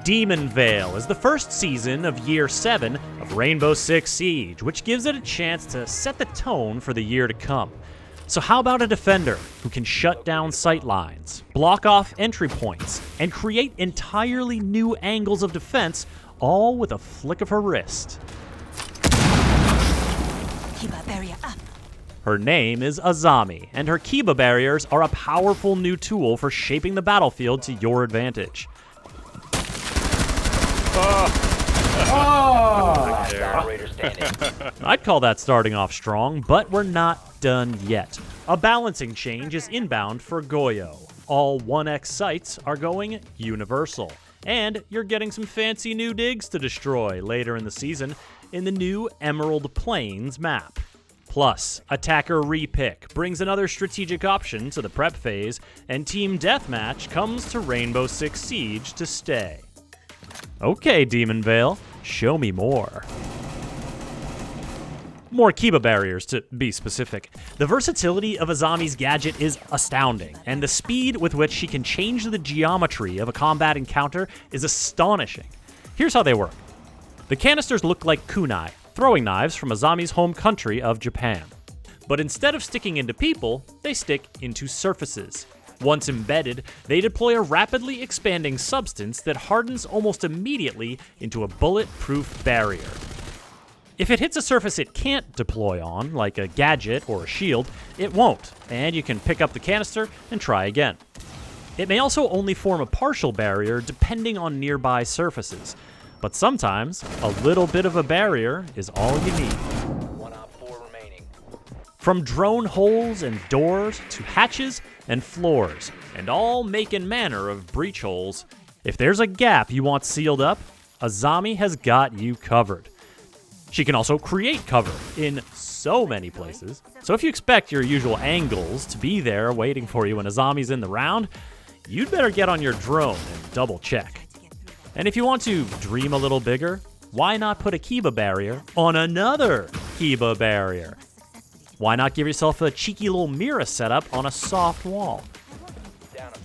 Demon Veil is the first season of Year 7 of Rainbow Six Siege, which gives it a chance to set the tone for the year to come. So how about a defender who can shut down sight lines, block off entry points, and create entirely new angles of defense, all with a flick of her wrist? Kiba barrier up. Her name is Azami, and her Kiba barriers are a powerful new tool for shaping the battlefield to your advantage. I'd call that starting off strong, but we're not done yet. A balancing change is inbound for Goyo. All 1x sites are going universal, and you're getting some fancy new digs to destroy later in the season in the new Emerald Plains map. Plus, Attacker Repick brings another strategic option to the prep phase, and Team Deathmatch comes to Rainbow Six Siege to stay. Okay, Demon Veil, show me more. More Kiba barriers, to be specific. The versatility of Azami's gadget is astounding, and the speed with which she can change the geometry of a combat encounter is astonishing. Here's how they work. The canisters look like kunai, throwing knives from Azami's home country of Japan. But instead of sticking into people, they stick into surfaces. Once embedded, they deploy a rapidly expanding substance that hardens almost immediately into a bulletproof barrier. If it hits a surface it can't deploy on, like a gadget or a shield, it won't, and you can pick up the canister and try again. It may also only form a partial barrier depending on nearby surfaces, but sometimes a little bit of a barrier is all you need. From drone holes and doors to hatches and floors, and all make and manner of breach holes, if there's a gap you want sealed up, Azami has got you covered. She can also create cover in so many places, so if you expect your usual angles to be there waiting for you when Azami's in the round, you'd better get on your drone and double check. And if you want to dream a little bigger, why not put a Kiba barrier on another Kiba barrier? Why not give yourself a cheeky little mirror setup on a soft wall?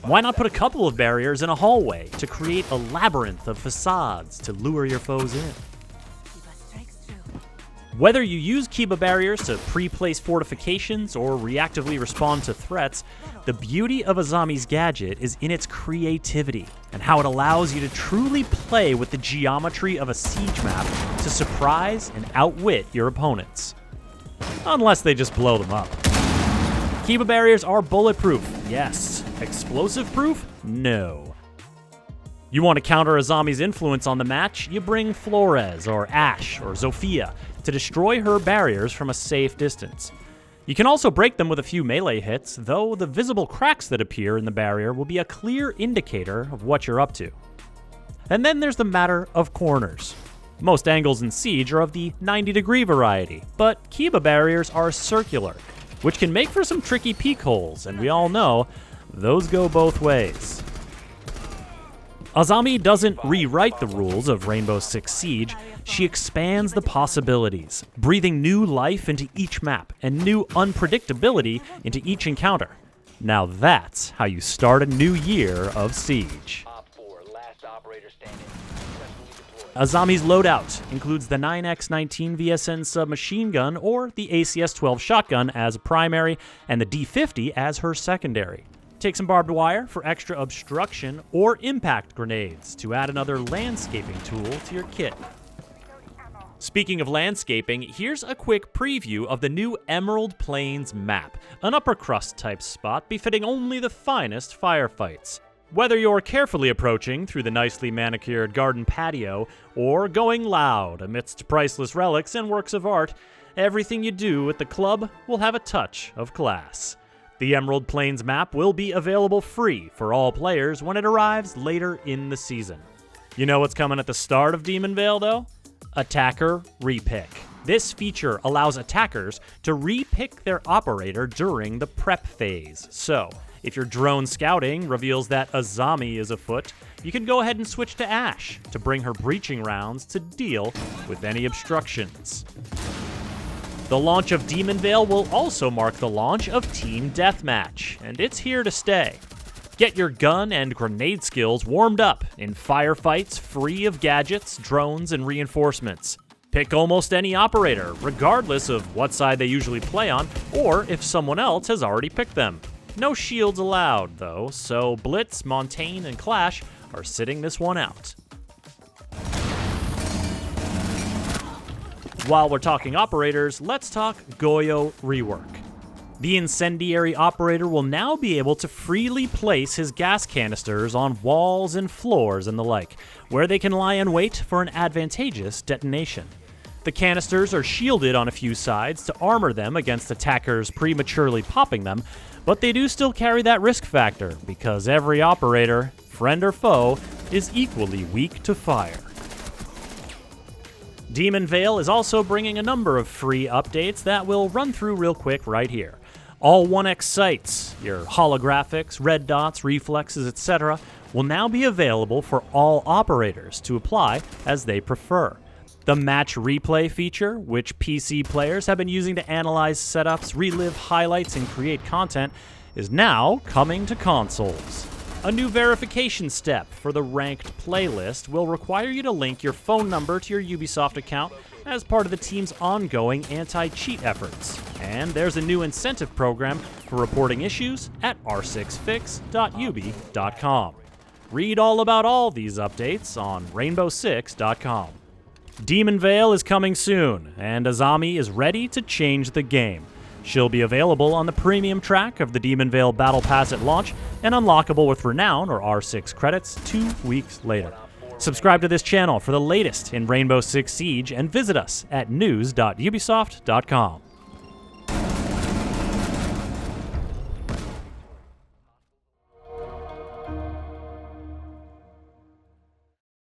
Why not put a couple of barriers in a hallway to create a labyrinth of facades to lure your foes in? Whether you use Kiba barriers to pre-place fortifications or reactively respond to threats, the beauty of Azami's gadget is in its creativity and how it allows you to truly play with the geometry of a siege map to surprise and outwit your opponents. Unless they just blow them up. Kiba barriers are bulletproof, yes. Explosive proof? No. You want to counter Azami's influence on the match? You bring Flores or Ash or Zofia to destroy her barriers from a safe distance. You can also break them with a few melee hits, though the visible cracks that appear in the barrier will be a clear indicator of what you're up to. And then there's the matter of corners. Most angles in Siege are of the 90-degree variety, but Kiba barriers are circular, which can make for some tricky peek holes, and we all know those go both ways. Azami doesn't rewrite the rules of Rainbow Six Siege, she expands the possibilities, breathing new life into each map and new unpredictability into each encounter. Now that's how you start a new year of Siege. Azami's loadout includes the 9x19 VSN submachine gun or the ACS-12 shotgun as a primary and the D50 as her secondary. Take some barbed wire for extra obstruction or impact grenades to add another landscaping tool to your kit. Speaking of landscaping, here's a quick preview of the new Emerald Plains map, an upper crust type spot befitting only the finest firefights. Whether you're carefully approaching through the nicely manicured garden patio or going loud amidst priceless relics and works of art, everything you do at the club will have a touch of class. The Emerald Plains map will be available free for all players when it arrives later in the season. You know what's coming at the start of Demon Veil, though? Attacker Repick. This feature allows attackers to repick their operator during the prep phase. So, if your drone scouting reveals that Azami is afoot, you can go ahead and switch to Ash to bring her breaching rounds to deal with any obstructions. The launch of Demon Veil will also mark the launch of Team Deathmatch, and it's here to stay. Get your gun and grenade skills warmed up in firefights free of gadgets, drones, and reinforcements. Pick almost any operator, regardless of what side they usually play on, or if someone else has already picked them. No shields allowed, though, so Blitz, Montaigne, and Clash are sitting this one out. While we're talking operators, let's talk Goyo rework. The incendiary operator will now be able to freely place his gas canisters on walls and floors and the like, where they can lie in wait for an advantageous detonation. The canisters are shielded on a few sides to armor them against attackers prematurely popping them, but they do still carry that risk factor, because every operator, friend or foe, is equally weak to fire. Demon Veil is also bringing a number of free updates that we'll run through real quick right here. All 1x sights, your holographics, red dots, reflexes, etc., will now be available for all operators to apply as they prefer. The match replay feature, which PC players have been using to analyze setups, relive highlights, and create content, is now coming to consoles. A new verification step for the ranked playlist will require you to link your phone number to your Ubisoft account as part of the team's ongoing anti-cheat efforts. And there's a new incentive program for reporting issues at r6fix.ubi.com. Read all about all these updates on rainbow6.com. Demon Veil is coming soon, and Azami is ready to change the game. She'll be available on the premium track of the Demon Veil Battle Pass at launch and unlockable with Renown or R6 credits 2 weeks later. Subscribe to this channel for the latest in Rainbow Six Siege and visit us at news.ubisoft.com.